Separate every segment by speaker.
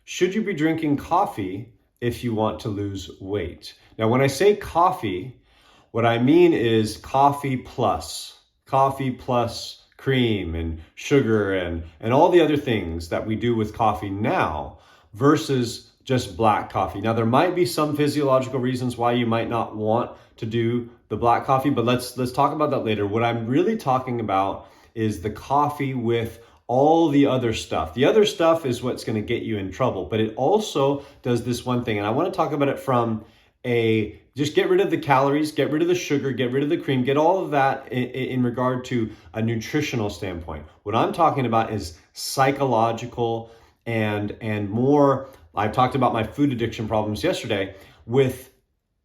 Speaker 1: should you be drinking coffee if you want to lose weight? Now, when I say coffee, what I mean is coffee plus cream and sugar and all the other things that we do with coffee now versus just black coffee. Now, there might be some physiological reasons why you might not want to do the black coffee, but let's talk about that later. What I'm really talking about is the coffee with all the other stuff. The other stuff is what's going to get you in trouble, but it also does this one thing. And I want to talk about it from just get rid of the calories, get rid of the sugar, get rid of the cream, get all of that in regard to a nutritional standpoint. What I'm talking about is psychological and more. I talked about my food addiction problems yesterday with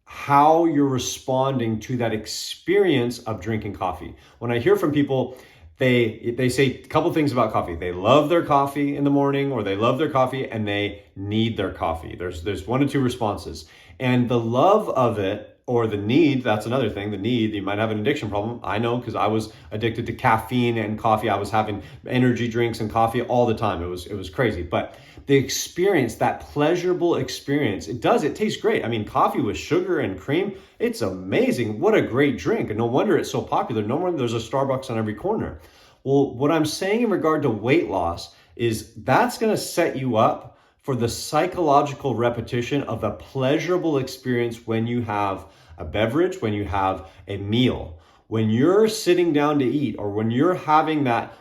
Speaker 1: how you're responding to that experience of drinking coffee. When I hear from people, they say a couple things about coffee. They love their coffee in the morning, or they love their coffee and they need their coffee. There's one or two responses. And the love of it or the need, that's another thing. The need, you might have an addiction problem. I know, because I was addicted to caffeine and coffee. I was having energy drinks and coffee all the time. It was crazy. But the experience, that pleasurable experience, it tastes great. I mean, coffee with sugar and cream, it's amazing. What a great drink. And no wonder it's so popular. No wonder there's a Starbucks on every corner. Well, what I'm saying in regard to weight loss is that's going to set you up for the psychological repetition of a pleasurable experience when you have a beverage, when you have a meal. When you're sitting down to eat, or when you're having that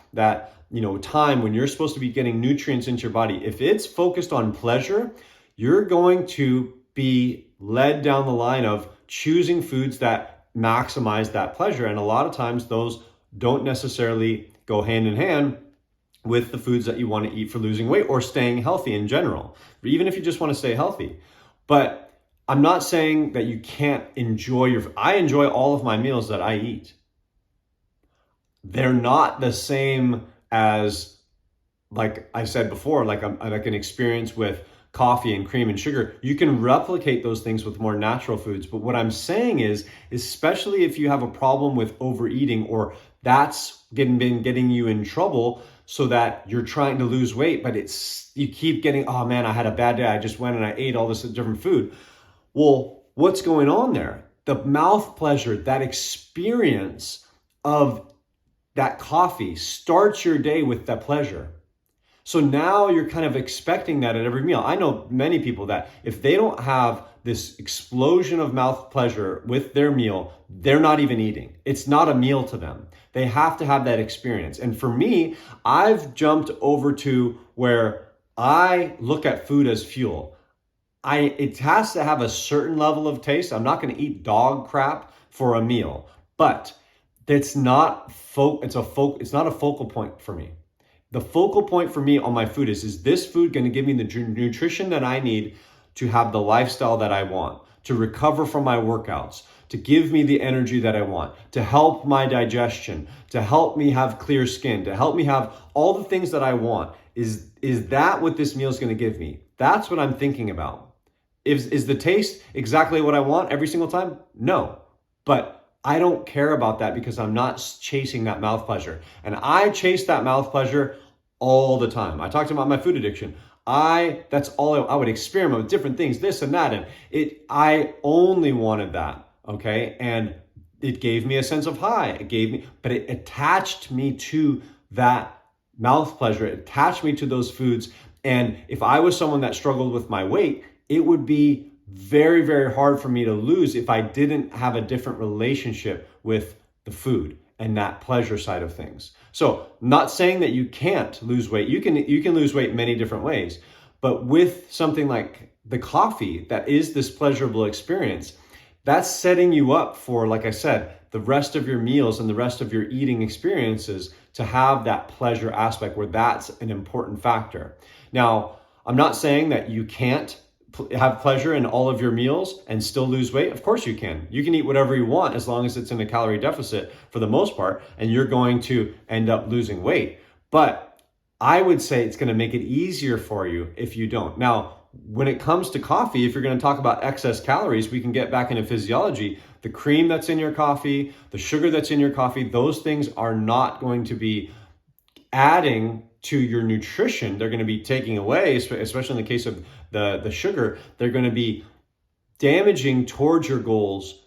Speaker 1: time when you're supposed to be getting nutrients into your body, if it's focused on pleasure, you're going to be led down the line of choosing foods that maximize that pleasure. And a lot of times those don't necessarily go hand in hand with the foods that you want to eat for losing weight or staying healthy in general, even if you just want to stay healthy. But I'm not saying that you can't I enjoy all of my meals that I eat. They're not the same as, like I said before, like an experience with coffee and cream and sugar. You can replicate those things with more natural foods. But what I'm saying is, especially if you have a problem with overeating, or that's been getting you in trouble so that you're trying to lose weight, but you keep getting, oh man, I had a bad day. I just went and I ate all this different food. Well, what's going on there? The mouth pleasure, that experience of that coffee starts your day with that pleasure. So now you're kind of expecting that at every meal. I know many people that if they don't have this explosion of mouth pleasure with their meal, they're not even eating. It's not a meal to them. They have to have that experience. And for me, I've jumped over to where I look at food as fuel. It has to have a certain level of taste. I'm not going to eat dog crap for a meal, but it's not a focal point for me. The focal point for me on my food is this food going to give me the nutrition that I need to have the lifestyle that I want, to recover from my workouts, to give me the energy that I want, to help my digestion, to help me have clear skin, to help me have all the things that I want? Is that what this meal is going to give me? That's what I'm thinking about. Is the taste exactly what I want every single time? No, but I don't care about that because I'm not chasing that mouth pleasure. And I chase that mouth pleasure all the time. I talked about my food addiction. That's all I would experiment with different things, this and that. And I only wanted that. Okay. And it gave me a sense of high. But it attached me to that mouth pleasure. It attached me to those foods. And if I was someone that struggled with my weight, it would be very, very hard for me to lose if I didn't have a different relationship with the food and that pleasure side of things. So not saying that you can't lose weight. You can lose weight many different ways, but with something like the coffee that is this pleasurable experience, that's setting you up for, like I said, the rest of your meals and the rest of your eating experiences to have that pleasure aspect where that's an important factor. Now, I'm not saying that you can't have pleasure in all of your meals and still lose weight. Of course you can. You can eat whatever you want as long as it's in a calorie deficit for the most part, and you're going to end up losing weight. But I would say it's going to make it easier for you if you don't. Now, when it comes to coffee, if you're going to talk about excess calories, we can get back into physiology. The cream that's in your coffee, the sugar that's in your coffee, those things are not going to be adding to your nutrition. They're going to be taking away, especially in the case of the sugar, they're going to be damaging towards your goals.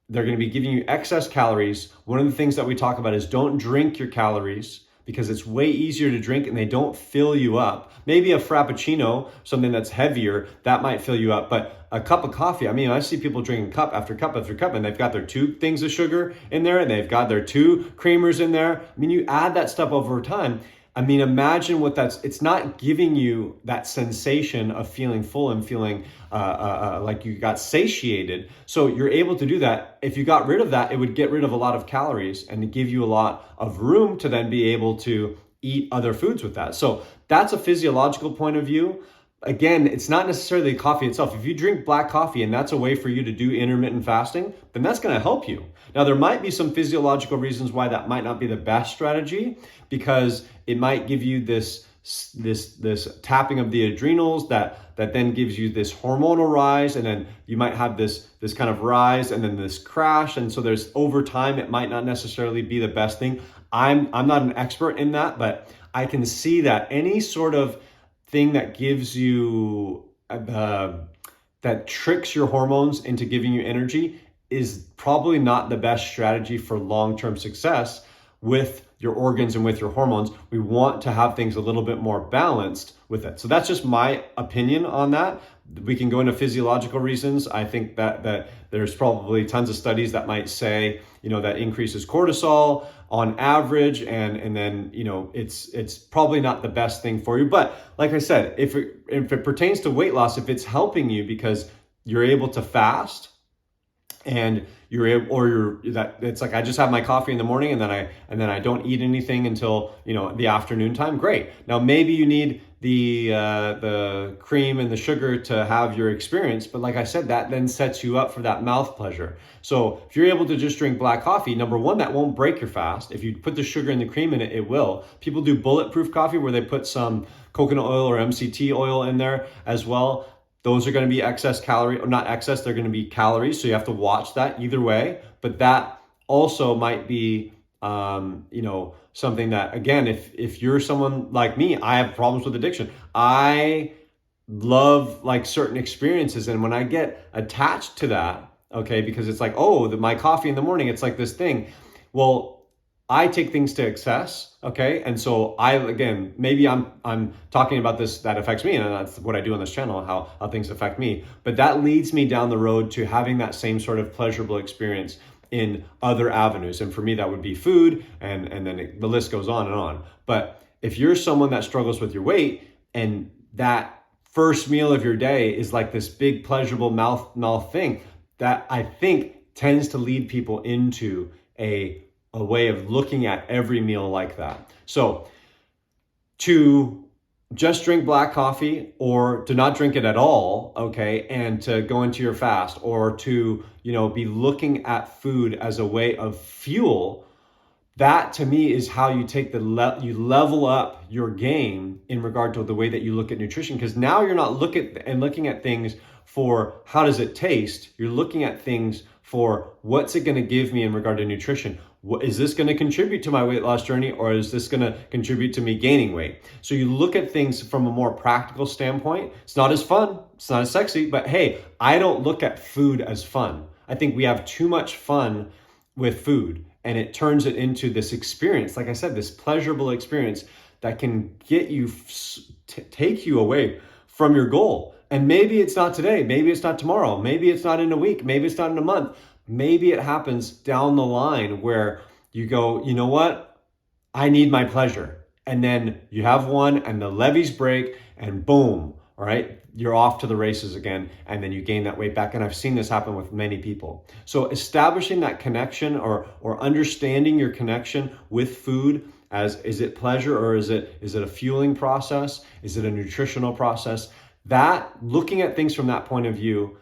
Speaker 1: They're going to be giving you excess calories. One of the things that we talk about is don't drink your calories, because it's way easier to drink and they don't fill you up. Maybe a Frappuccino, something that's heavier, that might fill you up. But a cup of coffee, I mean, I see people drinking cup after cup after cup, and they've got their 2 things of sugar in there and they've got their 2 creamers in there. I mean, you add that stuff over time. I mean, imagine what it's not giving you that sensation of feeling full and feeling like you got satiated. So you're able to do that. If you got rid of that, it would get rid of a lot of calories and give you a lot of room to then be able to eat other foods with that. So that's a physiological point of view. Again, it's not necessarily the coffee itself. If you drink black coffee and that's a way for you to do intermittent fasting, then that's going to help you. Now, there might be some physiological reasons why that might not be the best strategy, because it might give you this tapping of the adrenals that then gives you this hormonal rise, and then you might have this kind of rise and then this crash. And so there's over time, it might not necessarily be the best thing. I'm not an expert in that, but I can see that any sort of thing that gives you that tricks your hormones into giving you energy is probably not the best strategy for long-term success with your organs and with your hormones. We want to have things a little bit more balanced with it. So that's just my opinion on that. We can go into physiological reasons. I think that there's probably tons of studies that might say, that increases cortisol on average, and then, it's probably not the best thing for you. But like I said, if it pertains to weight loss, if it's helping you because you're able to fast, and it's like, I just have my coffee in the morning and then I don't eat anything until the afternoon time. Great. Now maybe you need the cream and the sugar to have your experience, but like I said, that then sets you up for that mouth pleasure. So if you're able to just drink black coffee, number one, that won't break your fast. If you put the sugar and the cream in it, it will. People do bulletproof coffee where they put some coconut oil or MCT oil in there as well. Those are going to be excess calorie, or not excess, they're going to be calories. So you have to watch that either way. But that also might be, something that, again, if you're someone like me, I have problems with addiction. I love like certain experiences. And when I get attached to that, okay, because it's like, my coffee in the morning, it's like this thing. Well, I take things to excess, okay? And so maybe I'm talking about this, that affects me, and that's what I do on this channel, how things affect me. But that leads me down the road to having that same sort of pleasurable experience in other avenues. And for me, that would be food, and then the list goes on and on. But if you're someone that struggles with your weight, and that first meal of your day is like this big pleasurable mouth thing, that I think tends to lead people into a way of looking at every meal like that. So to just drink black coffee, or to not drink it at all, okay, and to go into your fast, or to, be looking at food as a way of fuel, that to me is how you take you level up your game in regard to the way that you look at nutrition. Because now you're not looking at things for how does it taste, you're looking at things for what's it going to give me in regard to nutrition. Is this going to contribute to my weight loss journey, or is this going to contribute to me gaining weight? So you look at things from a more practical standpoint. It's not as fun, it's not as sexy, but hey, I don't look at food as fun. I think we have too much fun with food, and it turns it into this experience, like I said, this pleasurable experience that can get you, take you away from your goal. And maybe it's not today, maybe it's not tomorrow, maybe it's not in a week, maybe it's not in a month. Maybe it happens down the line where you go, you know what? I need my pleasure. And then you have one and the levees break and boom, all right, you're off to the races again, and then you gain that weight back. And I've seen this happen with many people. So establishing that connection, or understanding your connection with food, as is it pleasure, or is it a fueling process? Is it a nutritional process? That, looking at things from that point of view,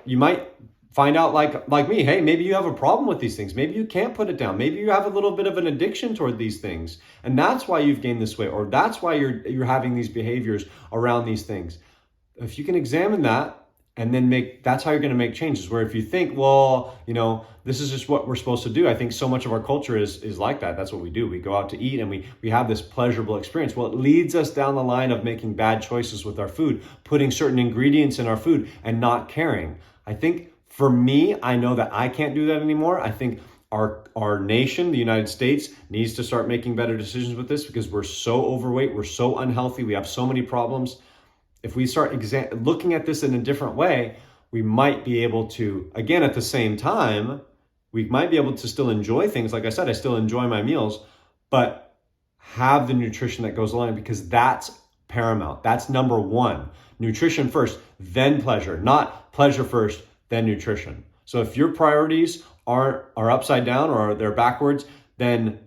Speaker 1: you might find out like me, hey, maybe you have a problem with these things. Maybe you can't put it down. Maybe you have a little bit of an addiction toward these things. And that's why you've gained this weight, or that's why you're having these behaviors around these things. If you can examine that and then that's how you're going to make changes. Where if you think, well, this is just what we're supposed to do. I think so much of our culture is like that. That's what we do. We go out to eat and we have this pleasurable experience. Well, it leads us down the line of making bad choices with our food, putting certain ingredients in our food and not caring. I think for me, I know that I can't do that anymore. I think our nation, the United States, needs to start making better decisions with this, because we're so overweight, we're so unhealthy, we have so many problems. If we start looking at this in a different way, we might be able to, again, at the same time, we might be able to still enjoy things. Like I said, I still enjoy my meals, but have the nutrition that goes along, because that's paramount. That's number one. Nutrition first, then pleasure, not pleasure first, then nutrition. So if your priorities are upside down or they're backwards, then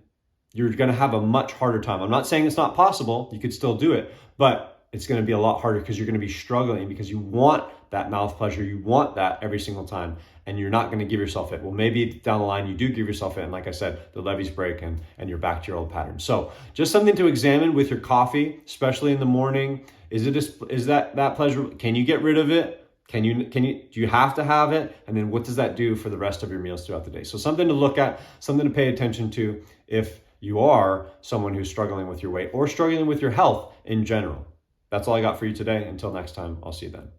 Speaker 1: you're going to have a much harder time. I'm not saying it's not possible. You could still do it, but it's going to be a lot harder, because you're going to be struggling, because you want that mouth pleasure. You want that every single time, and you're not going to give yourself it. Well, maybe down the line you do give yourself it, and like I said, the levees break and you're back to your old pattern. So just something to examine with your coffee, especially in the morning. Is that pleasure? Can you get rid of it? Do you have to have it? And then what does that do for the rest of your meals throughout the day? So something to look at, something to pay attention to if you are someone who's struggling with your weight or struggling with your health in general. That's all I got for you today. Until next time, I'll see you then.